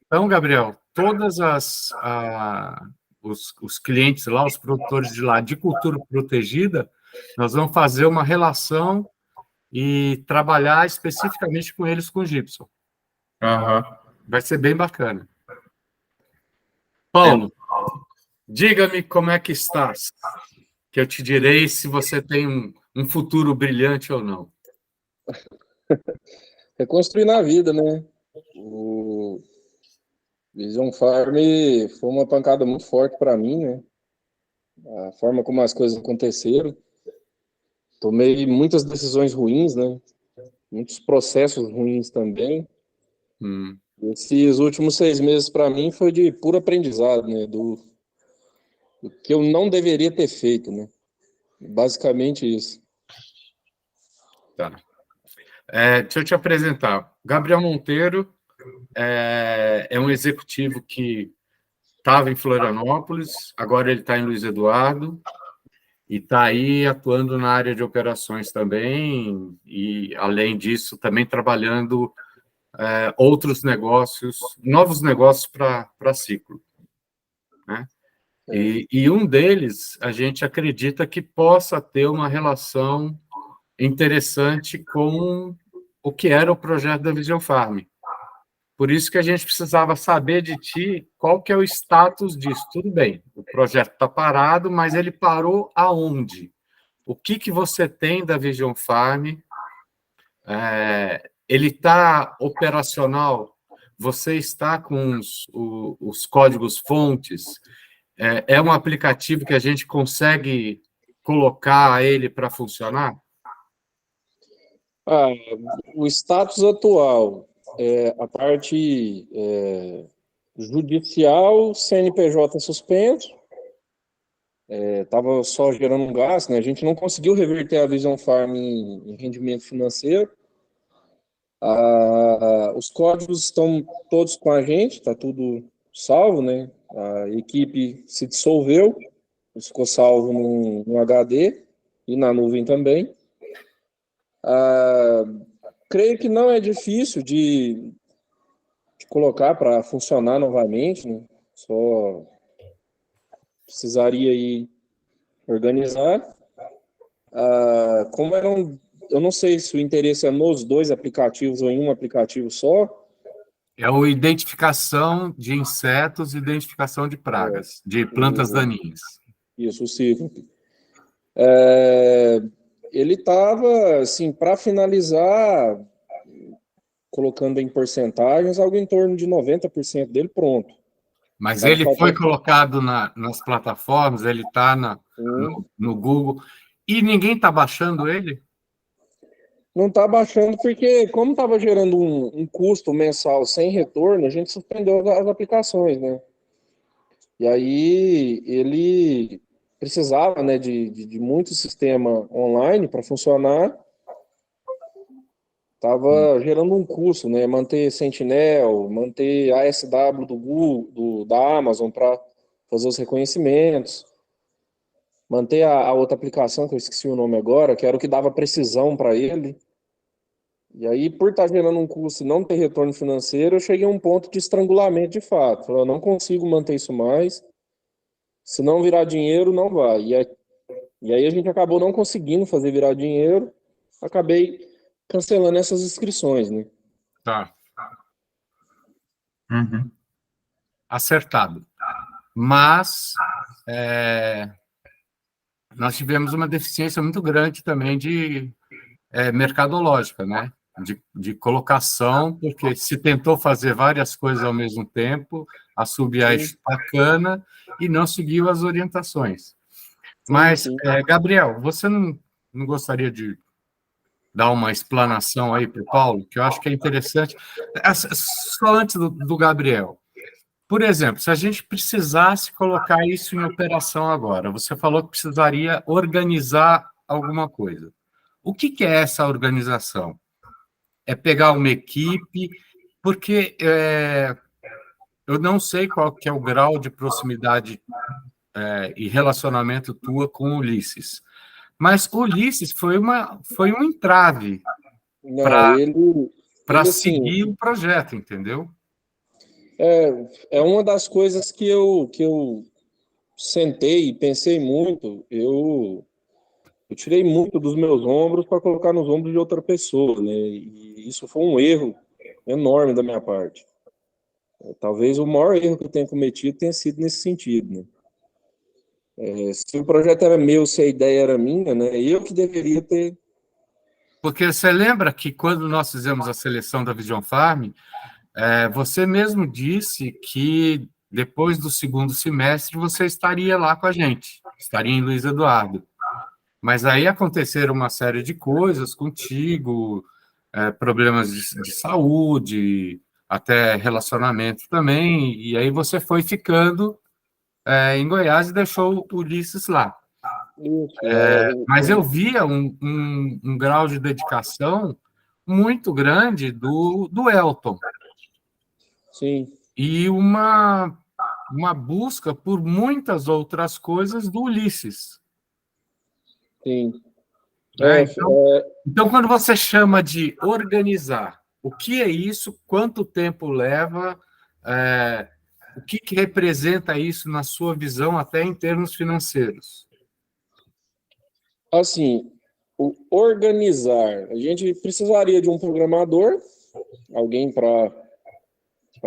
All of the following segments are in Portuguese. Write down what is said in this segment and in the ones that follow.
Então, Gabriel, todas os clientes lá, os produtores de lá de cultura protegida, nós vamos fazer uma relação e trabalhar especificamente com eles com gypsum. Vai ser bem bacana. Paulo, diga-me como é que estás, que eu te direi se você tem um futuro brilhante ou não. Reconstruir a vida, né? O Vision Farm foi uma pancada muito forte para mim, né? A forma como as coisas aconteceram. Tomei muitas decisões ruins, né? Muitos processos ruins também. Esses últimos 6 meses para mim foi de puro aprendizado, né? Do que eu não deveria ter feito, né? Basicamente isso. Tá. Deixa eu te apresentar. Gabriel Monteiro é um executivo que estava em Florianópolis, agora ele está em Luiz Eduardo e está aí atuando na área de operações também e, além disso, também trabalhando outros negócios, novos negócios para Ciclo, né? E um deles, a gente acredita que possa ter uma relação interessante com o que era o projeto da Vision Farm. Por isso que a gente precisava saber de ti qual que é o status disso. Tudo bem, o projeto está parado, mas ele parou aonde? O que você tem da Vision Farm? Ele está operacional? Você está com os códigos fontes? É um aplicativo que a gente consegue colocar ele para funcionar? O status atual, a parte judicial, CNPJ suspenso, estava só gerando um gasto, né? A gente não conseguiu reverter a Vision Farm em rendimento financeiro. Os códigos estão todos com a gente, está tudo salvo, né? A equipe se dissolveu, ficou salvo no HD e na nuvem também. Creio que não é difícil de colocar para funcionar novamente, né? Só precisaria aí organizar. Como eu não sei se o interesse é nos 2 aplicativos ou em um aplicativo só. É o identificação de insetos e identificação de pragas, de plantas daninhas. Isso, o ciclo. Ele estava, assim, para finalizar, colocando em porcentagens, algo em torno de 90% dele pronto. Mas ele foi colocado nas plataformas, ele está no Google, e ninguém está baixando ele? Não está baixando porque, como estava gerando um custo mensal sem retorno, a gente suspendeu as aplicações, né? E aí ele precisava, né, de muito sistema online para funcionar. Estava gerando um custo, né? Manter Sentinel, manter ASW do Google, da Amazon para fazer os reconhecimentos, manter a outra aplicação, que eu esqueci o nome agora, que era o que dava precisão para ele. E aí, por estar gerando um custo e não ter retorno financeiro, eu cheguei a um ponto de estrangulamento de fato. Eu não consigo manter isso mais. Se não virar dinheiro, não vai. E aí a gente acabou não conseguindo fazer virar dinheiro. Acabei cancelando essas inscrições, né? Tá. Acertado. Mas nós tivemos uma deficiência muito grande também de mercadológica, né? De colocação, porque se tentou fazer várias coisas ao mesmo tempo, a subir bacana e não seguiu as orientações. Mas, Gabriel, você não gostaria de dar uma explanação aí para o Paulo, que eu acho que é interessante. Só antes do Gabriel. Por exemplo, se a gente precisasse colocar isso em operação agora, você falou que precisaria organizar alguma coisa. O que é essa organização? É pegar uma equipe, porque eu não sei qual que é o grau de proximidade e relacionamento tua com o Ulisses, mas o Ulisses foi um entrave para ele seguir assim, o projeto, entendeu? É uma das coisas que eu sentei e pensei muito. Eu tirei muito dos meus ombros para colocar nos ombros de outra pessoa, né? E isso foi um erro enorme da minha parte. Talvez o maior erro que eu tenha cometido tenha sido nesse sentido, né? Se o projeto era meu, se a ideia era minha, né? Eu que deveria ter. Porque você lembra que quando nós fizemos a seleção da Vision Farm, você mesmo disse que depois do segundo semestre você estaria lá com a gente, estaria em Luiz Eduardo. Mas aí aconteceram uma série de coisas contigo, problemas de saúde, até relacionamento também, e aí você foi ficando em Goiás e deixou o Ulisses lá. Isso, Mas eu via um grau de dedicação muito grande do Elton sim, e uma busca por muitas outras coisas do Ulisses. sim. Né? Então, quando você chama de organizar, o que é isso? Quanto tempo leva? O que representa isso na sua visão, até em termos financeiros? Assim, o organizar, a gente precisaria de um programador, alguém para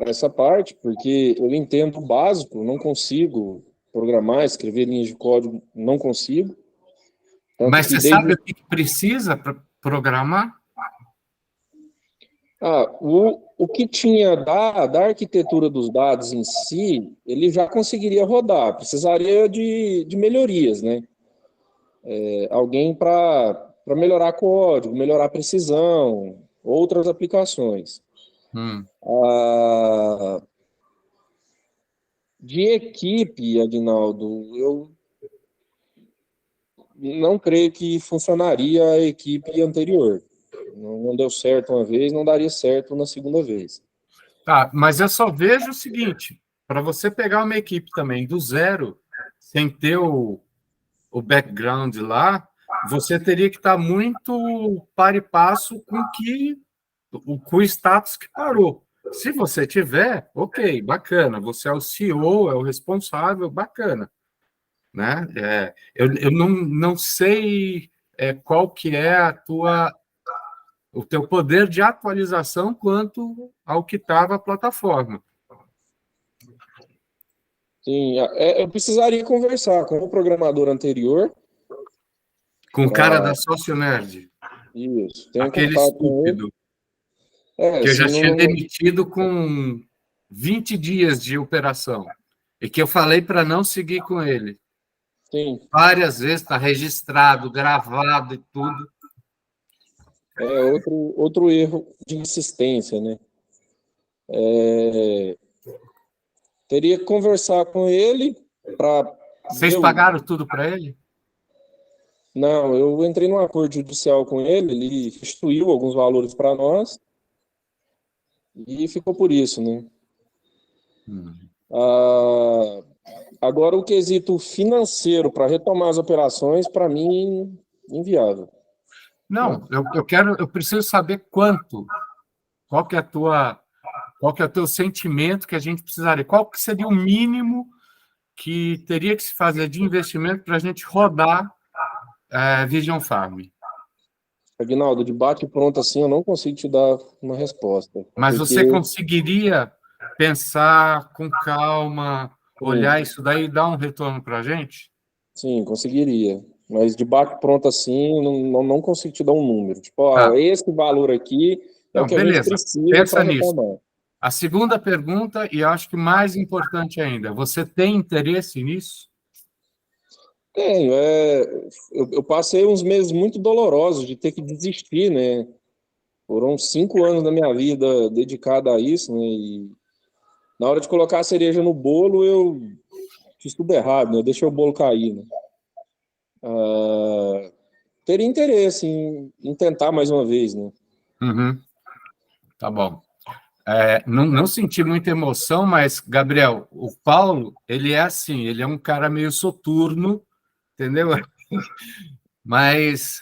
essa parte, porque eu entendo o básico, não consigo programar, escrever linhas de código, não consigo. Tanto Mas que você sabe o que precisa para programar? o que tinha da arquitetura dos dados em si, ele já conseguiria rodar, precisaria de melhorias, né? Alguém para melhorar código, melhorar a precisão, outras aplicações. Ah, de equipe, Aguinaldo, eu não creio que funcionaria a equipe anterior. Não deu certo uma vez, não daria certo na segunda vez. Tá, mas eu só vejo o seguinte: para você pegar uma equipe também do zero, sem ter o background lá, você teria que estar muito par e passo com o status que parou. Se você tiver, ok, bacana, você é o CEO, é o responsável, bacana. Né? Eu não sei qual que é o teu poder de atualização quanto ao que estava a plataforma. Sim, eu precisaria conversar com o programador anterior. Com o cara da Socionerd, Isso, tenho aquele contato com ele. estúpido, que eu já Assim, tinha demitido com 20 dias de operação, e que eu falei para não seguir com ele. sim, Várias vezes, está registrado, gravado e tudo. outro erro de insistência, né? Teria que conversar com ele para Vocês pagaram tudo para ele? Não, eu entrei num acordo judicial com ele, ele restituiu alguns valores para nós e ficou por isso, né? Ah, agora, o quesito financeiro para retomar as operações, para mim, inviável. Não, eu preciso saber quanto. Qual que é qual que é o teu sentimento que a gente precisaria? Qual que seria o mínimo que teria que se fazer de investimento para a gente rodar Vision Farm? Aguinaldo, de bate pronto assim, eu não consigo te dar uma resposta. Mas Porque, você conseguiria pensar com calma, olhar sim, isso daí e dar um retorno para a gente? sim, conseguiria. Mas de bate pronto assim, não consigo te dar um número. Tipo, Tá. esse valor aqui é o Não, que a gente beleza. precisa para Pensa nisso. retomar. A segunda pergunta, e acho que mais importante ainda, você tem interesse nisso? Tenho. Eu passei uns meses muito dolorosos de ter que desistir, né? Foram 5 anos da minha vida dedicada a isso, né? E na hora de colocar a cereja no bolo, eu fiz tudo errado, né? Eu deixei o bolo cair, né? Teria interesse em tentar mais uma vez, né? Uhum, tá bom. Não senti muita emoção, mas, Gabriel, o Paulo, ele é assim, ele é um cara meio soturno, entendeu? Mas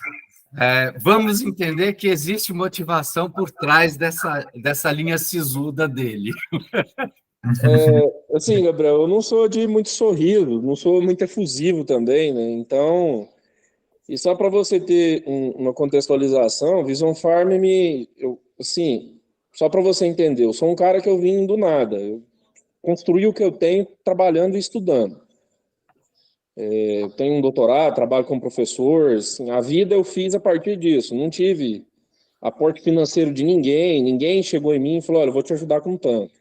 vamos entender que existe motivação por trás dessa linha sisuda dele. Assim, Gabriel, eu não sou de muito sorriso, não sou muito efusivo também, né? Então, e só para você ter uma contextualização, Vision Farm assim, só para você entender, eu sou um cara que eu vim do nada, eu construí o que eu tenho trabalhando e estudando. Eu tenho um doutorado, trabalho como professor, assim, a vida eu fiz a partir disso, não tive aporte financeiro de ninguém, ninguém chegou em mim e falou, olha, eu vou te ajudar com tanto.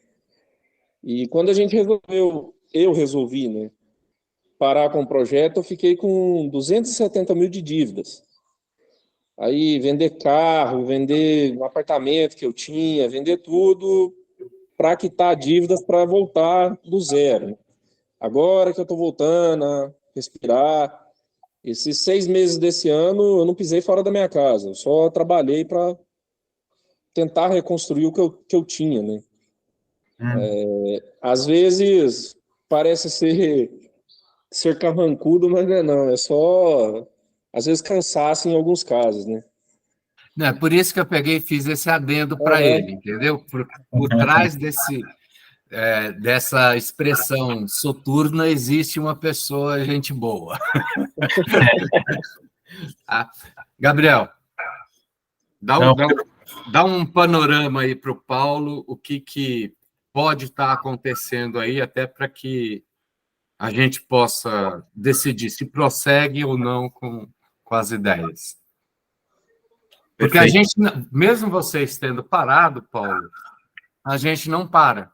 E quando a gente eu resolvi, né, parar com o projeto, eu fiquei com 270 mil de dívidas. Aí vender carro, vender um apartamento que eu tinha, vender tudo para quitar dívidas para voltar do zero. Agora que eu estou voltando a respirar, esses 6 meses desse ano eu não pisei fora da minha casa, eu só trabalhei para tentar reconstruir o que eu tinha, né? Às vezes parece ser carrancudo, mas não é não, é só às vezes cansaço em alguns casos, né? Não, é por isso que eu peguei e fiz esse adendo para ele, entendeu? Por trás dessa expressão soturna existe uma pessoa, gente boa. Ah, Gabriel, dá um, Não, dá um, dá um panorama aí para o Paulo, o que pode estar acontecendo aí, até para que a gente possa decidir se prossegue ou não com as ideias. Porque a perfeito. gente, mesmo vocês tendo parado, Paulo, a gente não para.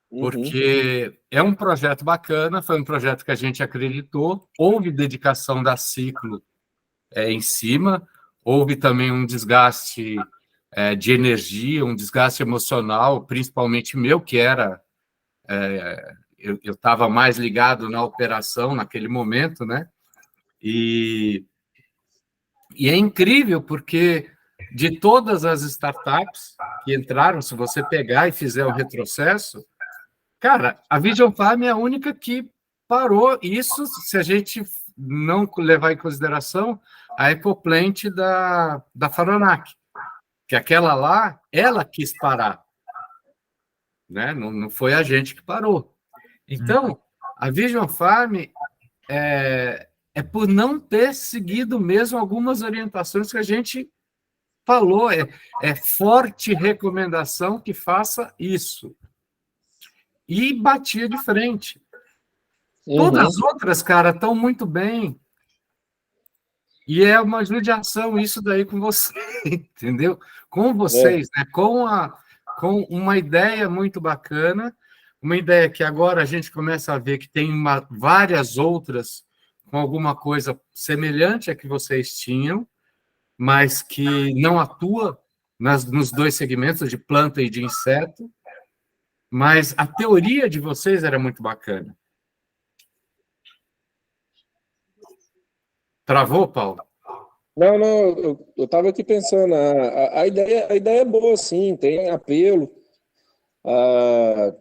Uhum, Porque é um projeto bacana, foi um projeto que a gente acreditou, houve dedicação da Ciclo em cima, houve também um desgaste de energia, um desgaste emocional, principalmente meu, que era. Eu estava mais ligado na operação naquele momento, né? E, e é incrível, porque de todas as startups que entraram, se você pegar e fizer o retrocesso, cara, a Vision Farm é a única que parou. Isso se a gente não levar em consideração a Ecoplant da Faronac, que aquela lá, ela quis parar, né? Não foi a gente que parou. Então, a Vision Farm é por não ter seguido mesmo algumas orientações que a gente falou, é forte recomendação que faça isso. E batia de frente. Todas uhum, as outras, cara, estão muito bem. E é uma judiação isso daí com você, entendeu? Com é, vocês, né? Com uma ideia muito bacana, uma ideia que agora a gente começa a ver que tem várias outras com alguma coisa semelhante à que vocês tinham, mas que não atua nos dois segmentos, de planta e de inseto. Mas a teoria de vocês era muito bacana. Travou, Paulo? não, não, eu estava aqui pensando, a ideia é boa, sim, tem apelo.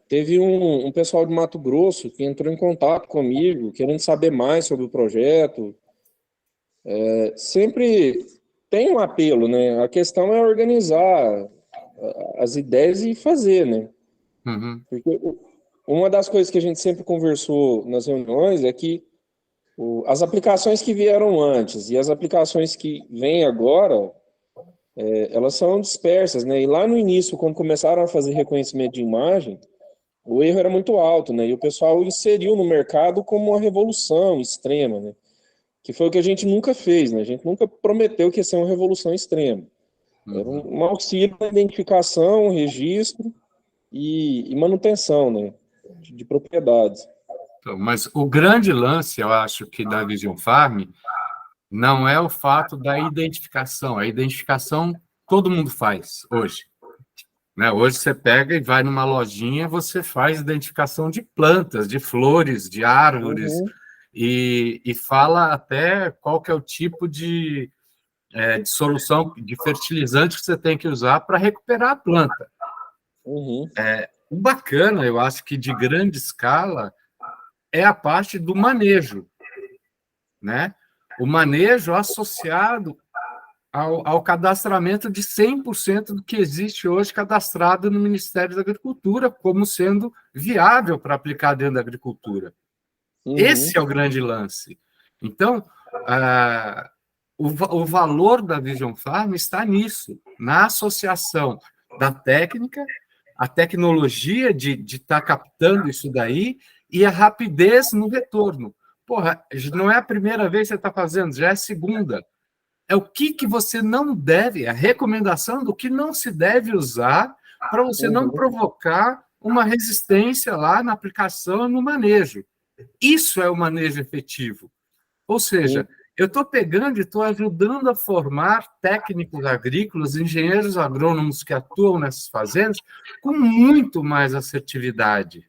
Teve um pessoal de Mato Grosso que entrou em contato comigo, querendo saber mais sobre o projeto. Sempre tem um apelo, né? A questão é organizar as ideias e fazer, né? Uhum. Porque uma das coisas que a gente sempre conversou nas reuniões é que as aplicações que vieram antes e as aplicações que vêm agora, elas são dispersas, né? E lá no início, quando começaram a fazer reconhecimento de imagem, o erro era muito alto, né? E o pessoal inseriu no mercado como uma revolução extrema, né? Que foi o que a gente nunca fez, né? A gente nunca prometeu que ia ser uma revolução extrema. Era Uhum. um auxílio na identificação, registro e manutenção, né? De propriedades. Então, mas o grande lance, eu acho, que da Vision Farm não é o fato da identificação. A identificação todo mundo faz hoje, né? Hoje você pega e vai numa lojinha, você faz identificação de plantas, de flores, de árvores, Uhum, e fala até qual que é o tipo de solução, de fertilizante que você tem que usar para recuperar a planta. uhum, O bacana, eu acho que de grande escala, é a parte do manejo, né? O manejo associado ao cadastramento de 100% do que existe hoje cadastrado no Ministério da Agricultura, como sendo viável para aplicar dentro da agricultura. Esse é o grande lance. Então, o valor da Vision Farm está nisso, na associação da técnica, a tecnologia de estar captando isso daí e a rapidez no retorno. Porra, não é a primeira vez que você está fazendo, já é a segunda. É o que você não deve, a recomendação do que não se deve usar para você não provocar uma resistência lá na aplicação e no manejo. Isso é o manejo efetivo. Ou seja, eu estou pegando e estou ajudando a formar técnicos agrícolas, engenheiros agrônomos que atuam nessas fazendas com muito mais assertividade.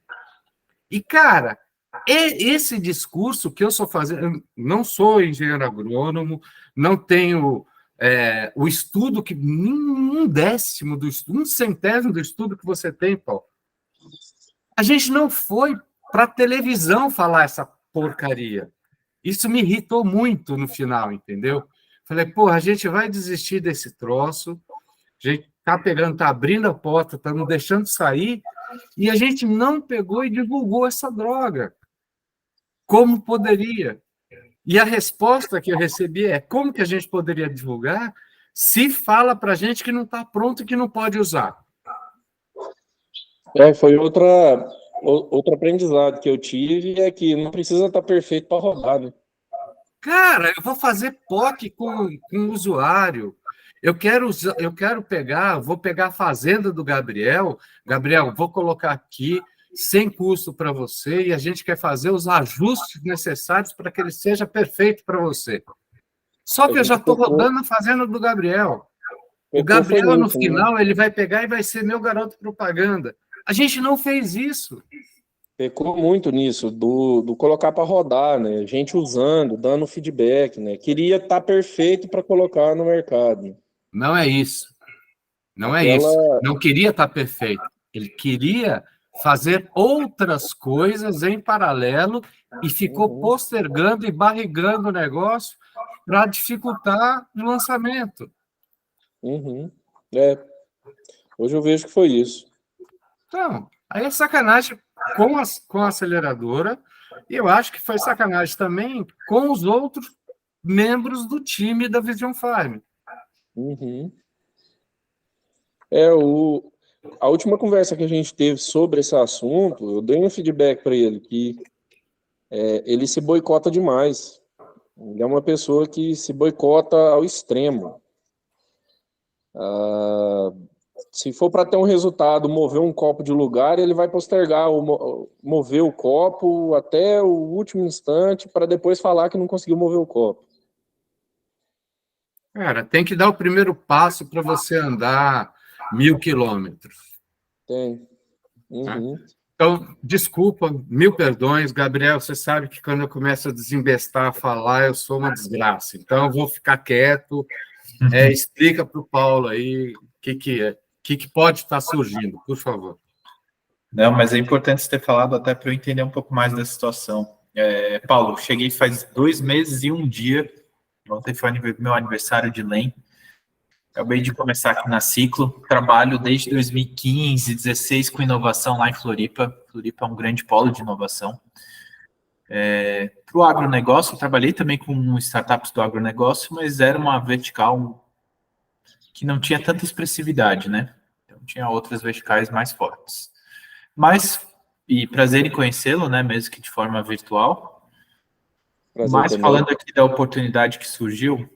E, cara, esse discurso que eu sou fazendo, eu não sou engenheiro agrônomo, não tenho o estudo que um décimo do estudo, um centésimo do estudo que você tem, Paulo. A gente não foi para a televisão falar essa porcaria. Isso me irritou muito no final, entendeu? Falei, porra, a gente vai desistir desse troço, a gente está abrindo a porta, está não deixando sair, e a gente não pegou e divulgou essa droga. Como poderia? E a resposta que eu recebi é, como que a gente poderia divulgar se fala para a gente que não está pronto e que não pode usar? Foi outro aprendizado que eu tive, é que não precisa estar perfeito para rodar, né? Cara, eu vou fazer POC com o usuário. Eu quero vou pegar a fazenda do Gabriel. Gabriel, vou colocar aqui sem custo para você e a gente quer fazer os ajustes necessários para que ele seja perfeito para você. Só que eu já estou rodando a fazenda do Gabriel. O Gabriel, no final, ele vai pegar e vai ser meu garoto propaganda. A gente não fez isso. Pecou muito nisso, do colocar para rodar, né? Gente usando, dando feedback, né? Queria estar perfeito para colocar no mercado. Não é isso. Não é isso. Não queria estar perfeito. Ele queria fazer outras coisas em paralelo e ficou postergando e barrigando o negócio para dificultar o lançamento. Hoje eu vejo que foi isso. Então, aí é sacanagem com a aceleradora, e eu acho que foi sacanagem também com os outros membros do time da Vision Farm. A última conversa que a gente teve sobre esse assunto, eu dei um feedback para ele, que ele se boicota demais. Ele é uma pessoa que se boicota ao extremo. Se for para ter um resultado, mover um copo de lugar, ele vai postergar, mover o copo até o último instante para depois falar que não conseguiu mover o copo. Cara, tem que dar o primeiro passo para você andar 1.000 quilômetros. Tem. Então, desculpa, 1000 perdões, Gabriel, você sabe que quando eu começo a desembestar, a falar, eu sou uma desgraça. Então, eu vou ficar quieto, explica para o Paulo aí o que pode estar surgindo, por favor. Não, mas é importante você ter falado até para eu entender um pouco mais da situação. Paulo, cheguei faz 2 meses e 1 dia, ontem foi meu aniversário de LEM. Acabei de começar aqui na Ciclo, trabalho desde 2015, 2016 com inovação lá em Floripa. Floripa é um grande polo de inovação. Para o agronegócio, eu trabalhei também com startups do agronegócio, mas era uma vertical que não tinha tanta expressividade, né? Então, tinha outras verticais mais fortes. Mas, e prazer em conhecê-lo, né? Mesmo que de forma virtual. Prazer mas também. falando aqui da oportunidade que surgiu,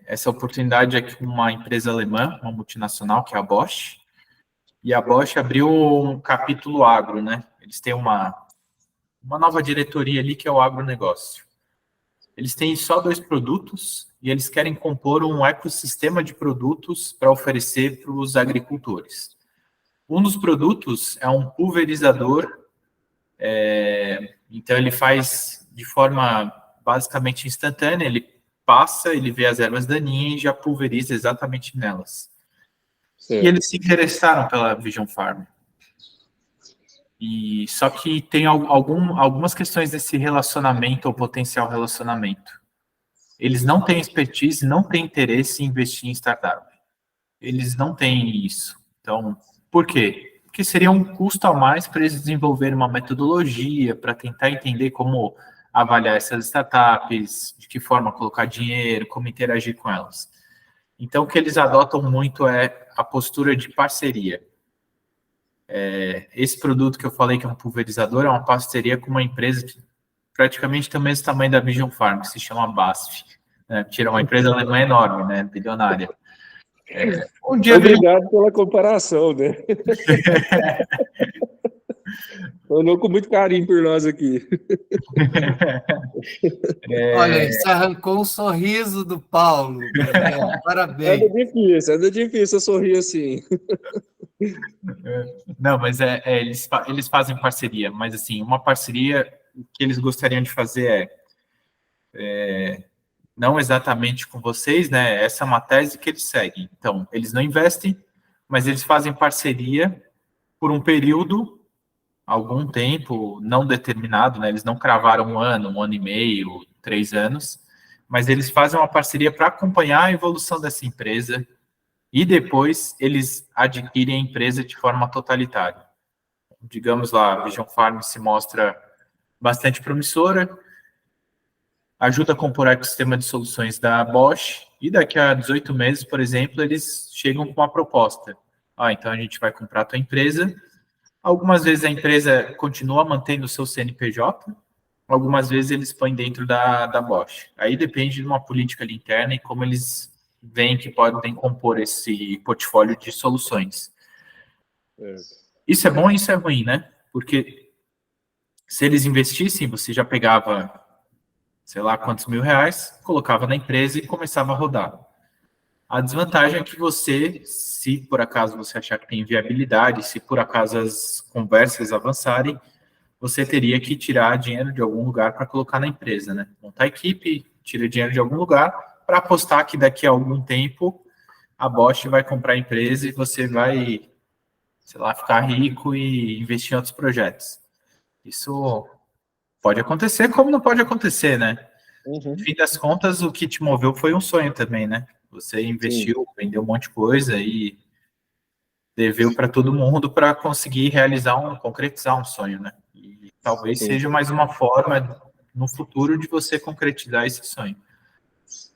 essa oportunidade é com uma empresa alemã, uma multinacional, que é a Bosch, e a Bosch abriu um capítulo agro, né? Eles têm uma nova diretoria ali, que é o agronegócio. Eles têm só 2 produtos e eles querem compor um ecossistema de produtos para oferecer para os agricultores. Um dos produtos é um pulverizador, então ele faz de forma basicamente instantânea, ele passa, ele vê as ervas daninhas e já pulveriza exatamente nelas. Certo. E eles se interessaram pela Vision Farm. Só que tem algumas questões desse relacionamento ou potencial relacionamento. eles não têm expertise, não têm interesse em investir em startup. Eles não têm isso. Então, por quê? Porque seria um custo a mais para eles desenvolverem uma metodologia, para tentar entender como avaliar essas startups, de que forma colocar dinheiro, como interagir com elas. Então, o que eles adotam muito é a postura de parceria. Esse produto que eu falei, que é um pulverizador, é uma parceria com uma empresa que praticamente tem o mesmo tamanho da Vision Farm, que se chama BASF. Tira uma empresa alemã enorme, né, bilionária. Um dia Obrigado pela comparação, né? Falou com muito carinho por nós aqui. Olha, você arrancou um sorriso do Paulo, Gabriel. Parabéns. Anda difícil eu sorrir assim. Não, mas eles fazem parceria, mas assim, uma parceria que eles gostariam de fazer não exatamente com vocês, né? Essa é uma tese que eles seguem. Então, eles não investem, mas eles fazem parceria por um período, algum tempo, não determinado, né? Eles não cravaram um ano e meio, 3 anos, mas eles fazem uma parceria para acompanhar a evolução dessa empresa e depois eles adquirem a empresa de forma totalitária. Digamos lá, a Vision Farm se mostra bastante promissora, ajuda a compor o ecossistema de soluções da Bosch, e daqui a 18 meses, por exemplo, eles chegam com uma proposta. Então a gente vai comprar a tua empresa. Algumas vezes a empresa continua mantendo o seu CNPJ, algumas vezes eles põem dentro da Bosch. Aí depende de uma política ali interna e como eles veem que podem compor esse portfólio de soluções. Isso é bom e isso é ruim, né? Porque se eles investissem, você já pegava, sei lá quantos R$1.000, colocava na empresa e começava a rodar. A desvantagem é que você, se por acaso você achar que tem viabilidade, se por acaso as conversas avançarem, você teria que tirar dinheiro de algum lugar para colocar na empresa, né? Montar a equipe, tira dinheiro de algum lugar para apostar que daqui a algum tempo a Bosch vai comprar a empresa e você vai, sei lá, ficar rico e investir em outros projetos. Isso pode acontecer, como não pode acontecer, né? Uhum. No fim das contas, o que te moveu foi um sonho também, né? Você investiu, vendeu um monte de coisa e deveu para todo mundo para conseguir concretizar um sonho, né? E talvez seja mais uma forma no futuro de você concretizar esse sonho.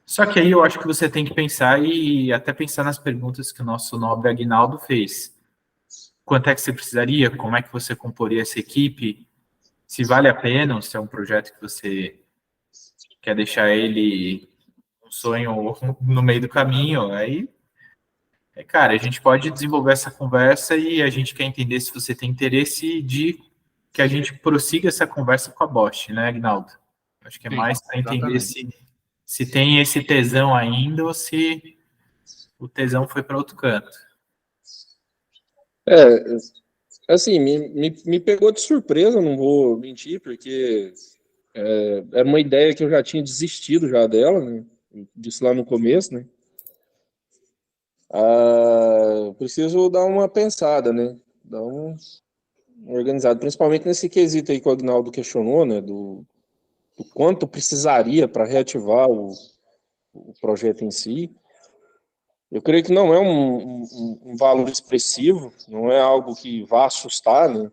Só que aí eu acho que você tem que pensar e até pensar nas perguntas que o nosso nobre Aguinaldo fez. Quanto é que você precisaria? Como é que você comporia essa equipe? Se vale a pena, se é um projeto que você quer deixar ele um sonho no meio do caminho, aí, cara, a gente pode desenvolver essa conversa e a gente quer entender se você tem interesse de que a gente prossiga essa conversa com a Bosch, né, Aguinaldo? Acho que é mais para entender se tem esse tesão ainda ou se o tesão foi para outro canto. Assim, me pegou de surpresa, não vou mentir, porque era uma ideia que eu já tinha desistido já dela, né? Eu disse lá no começo, né? Preciso dar uma pensada, né? Dar uma organizada, principalmente nesse quesito aí que o Aguinaldo questionou, né? Do quanto precisaria para reativar o projeto em si. Eu creio que não é um valor expressivo, não é algo que vá assustar, né?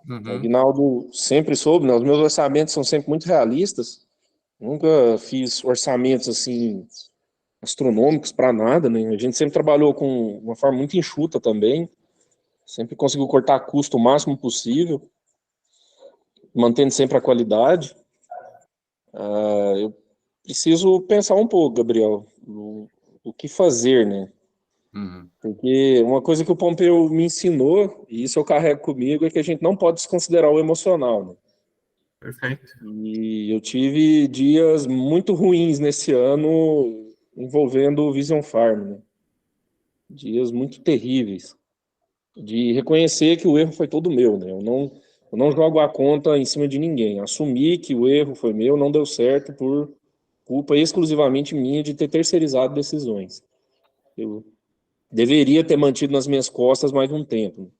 O Aguinaldo sempre soube, né? Os meus orçamentos são sempre muito realistas. Nunca fiz orçamentos assim astronômicos para nada, né? A gente sempre trabalhou com uma forma muito enxuta também, sempre conseguiu cortar custo o máximo possível, mantendo sempre a qualidade. Eu preciso pensar um pouco, Gabriel, o que fazer, né? Porque uma coisa que o Pompeu me ensinou, e isso eu carrego comigo, é que a gente não pode desconsiderar o emocional, né? Perfeito. E eu tive dias muito ruins nesse ano envolvendo o Vision Farm, né? Dias muito terríveis. De reconhecer que o erro foi todo meu, né? Eu não jogo a conta em cima de ninguém. Assumi que o erro foi meu, não deu certo por culpa exclusivamente minha de ter terceirizado decisões. Eu deveria ter mantido nas minhas costas mais um tempo,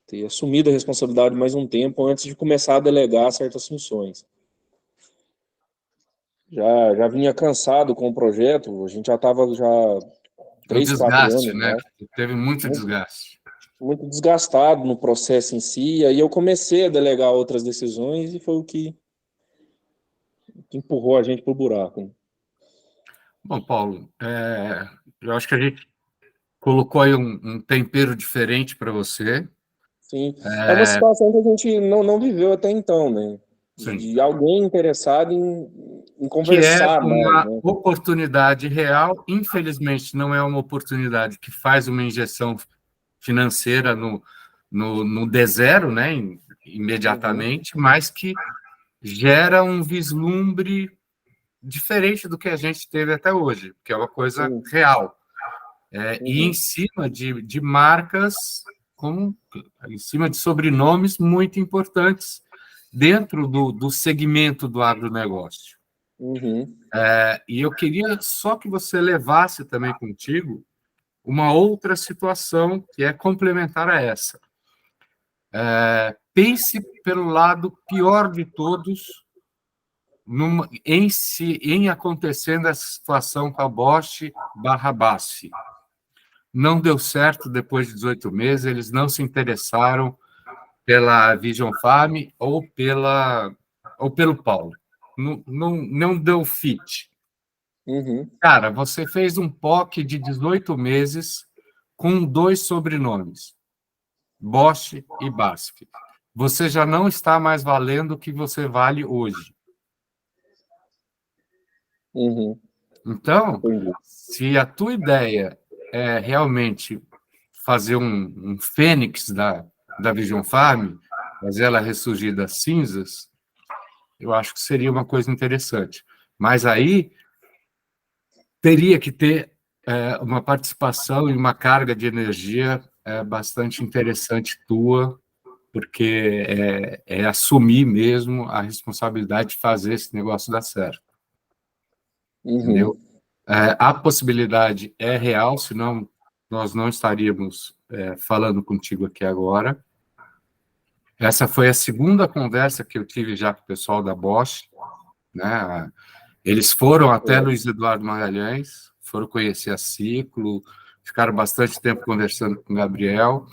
ter assumido a responsabilidade mais um tempo antes de começar a delegar certas funções. Já vinha cansado com o projeto, a gente já estava já O 3, 4 desgaste, anos, né? né? Teve muito Muito, desgaste. muito desgastado no processo em si, aí eu comecei a delegar outras decisões e foi o que empurrou a gente pro buraco. Bom, Paulo, eu acho que a gente colocou aí um tempero diferente para você. Sim, é uma situação que a gente não viveu até então, né? Sim. De alguém interessado em Que é conversar mais, uma né? oportunidade real. Infelizmente, não é uma oportunidade que faz uma injeção financeira no D0, né, Uhum, imediatamente, mas que gera um vislumbre diferente do que a gente teve até hoje, que é uma coisa sim, real. E em uhum, cima de marcas, em cima de sobrenomes muito importantes dentro do segmento do agronegócio. uhum, E eu queria só que você levasse também contigo uma outra situação que é complementar a essa. Pense pelo lado pior de todos em acontecendo essa situação com a Bosch/BASF. Não deu certo depois de 18 meses, eles não se interessaram pela Vision Farm ou pelo Paulo. Não deu fit. uhum, Cara, você fez um POC de 18 meses com 2 sobrenomes, Bosch e BASF. Você já não está mais valendo o que você vale hoje. uhum, Então, entendi. se a tua ideia é realmente fazer um fênix da Vision Farm, fazer ela ressurgir das cinzas, eu acho que seria uma coisa interessante. Mas aí teria que ter uma participação e uma carga de energia bastante interessante tua, porque é assumir mesmo a responsabilidade de fazer esse negócio dar certo, entendeu? Uhum, A possibilidade é real, senão nós não estaríamos falando contigo aqui agora. Essa foi a segunda conversa que eu tive já com o pessoal da Bosch, né? Eles foram até é, Luiz Eduardo Magalhães, foram conhecer a Ciclo, ficaram bastante tempo conversando com o Gabriel,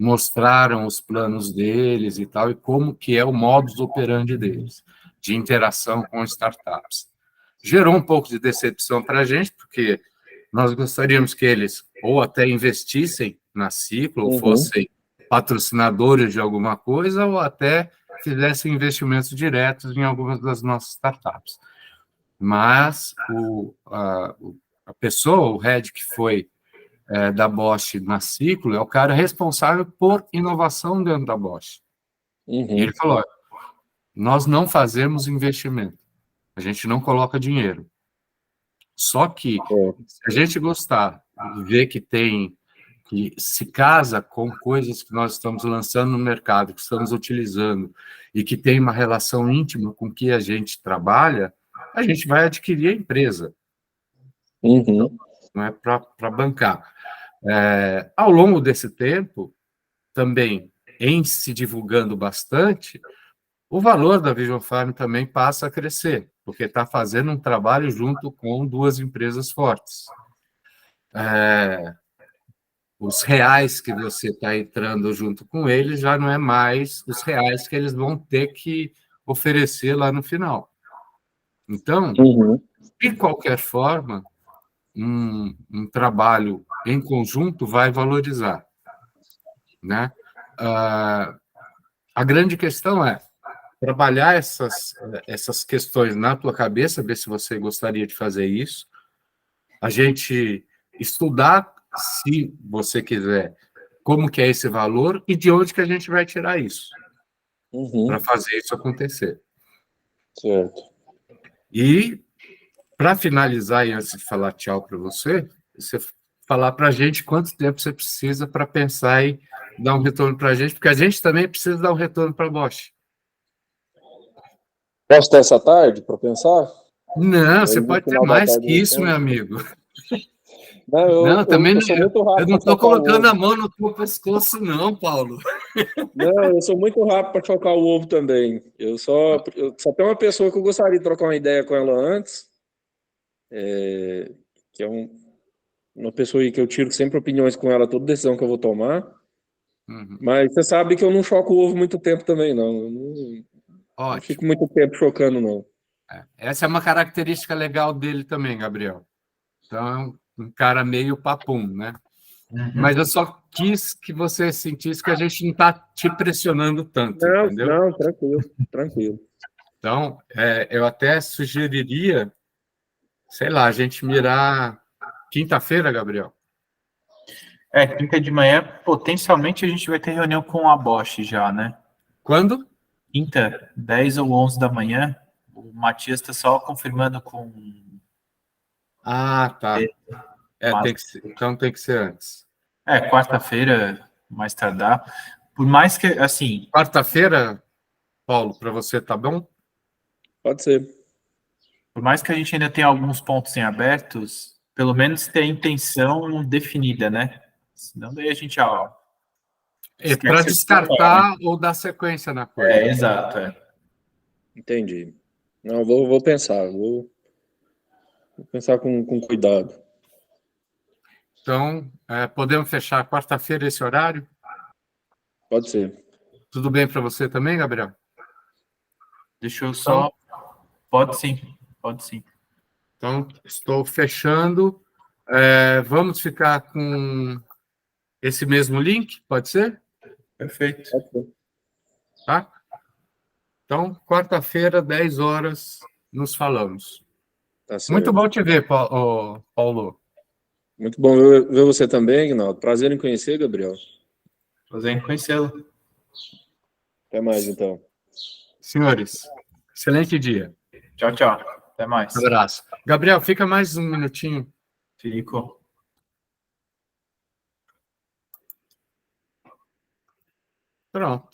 mostraram os planos deles e tal, e como que é o modus operandi deles, de interação com startups. Gerou um pouco de decepção para a gente, porque nós gostaríamos que eles ou até investissem na Ciclo, ou uhum, fossem patrocinadores de alguma coisa, ou até fizessem investimentos diretos em algumas das nossas startups. Mas a pessoa, o head que foi da Bosch na Ciclo, é o cara responsável por inovação dentro da Bosch. E uhum, ele falou, olha, nós não fazemos investimento, a gente não coloca dinheiro. Só que, é, se a gente gostar e ver que se casa com coisas que nós estamos lançando no mercado, que estamos utilizando, e que tem uma relação íntima com o que a gente trabalha, a gente vai adquirir a empresa, uhum, não é para bancar. Ao longo desse tempo, também em se divulgando bastante, o valor da Vision Farm também passa a crescer, porque está fazendo um trabalho junto com 2 empresas fortes. Os reais que você está entrando junto com eles já não é mais os reais que eles vão ter que oferecer lá no final. Então, uhum, de qualquer forma, um trabalho em conjunto vai valorizar, né? A grande questão é trabalhar essas questões na tua cabeça, ver se você gostaria de fazer isso, a gente estudar, se você quiser, como que é esse valor e de onde que a gente vai tirar isso para uhum, fazer isso acontecer. certo. E, para finalizar, e antes de falar tchau para você falar para a gente quanto tempo você precisa para pensar em dar um retorno para a gente, porque a gente também precisa dar um retorno para a Bosch. Posso ter essa tarde para pensar? Não, E aí você no pode ter final da mais tarde que eu isso, meu respondo? amigo. Não, também eu sou muito eu rápido não para estou chocar o colocando a ovo. mão no teu pescoço, não, Paulo. Não, eu sou muito rápido para chocar o ovo também. Eu só tenho uma pessoa que eu gostaria de trocar uma ideia com ela antes, que é uma pessoa aí que eu tiro sempre opiniões com ela, toda decisão que eu vou tomar. Uhum. Mas você sabe que eu não choco o ovo muito tempo também, não. Eu não Ótimo. fico muito tempo chocando, não. Essa é uma característica legal dele também, Gabriel. Então, é um cara meio papum, né? Mas eu só quis que você sentisse que a gente não está te pressionando tanto, Não, entendeu? não, tranquilo, tranquilo. Então, eu até sugeriria, sei lá, a gente mirar quinta-feira, Gabriel. Quinta de manhã, potencialmente a gente vai ter reunião com a Bosch já, né? Quando? Quinta, 10 ou 11 da manhã. O Matias está só confirmando com... Ah, tá. Tem que ser, então tem que ser antes. Quarta-feira, mais tardar. Por mais que, assim... Quarta-feira, Paulo, para você tá bom? Pode ser. Por mais que a gente ainda tenha alguns pontos em abertos, pelo menos ter a intenção definida, né? Senão daí a gente, Para esquece de tocar, né? descartar ou dar sequência na coisa. Exato. Entendi. Não, vou pensar. Vou pensar com cuidado. Então, podemos fechar quarta-feira esse horário? Pode ser. Tudo bem para você também, Gabriel? Deixa eu só... Pode sim. Então, estou fechando. Vamos ficar com esse mesmo link, pode ser? Perfeito. Pode ser. Tá? Então, quarta-feira, 10 horas, nos falamos. Tá certo. Muito bom te ver, Paulo. Muito bom ver você também, Ignaldo. Prazer em conhecer, Gabriel. Prazer em conhecê-lo. Até mais, então. Senhores, excelente dia. Tchau. Até mais. Abraço. Gabriel, fica mais um minutinho. Fico. Pronto.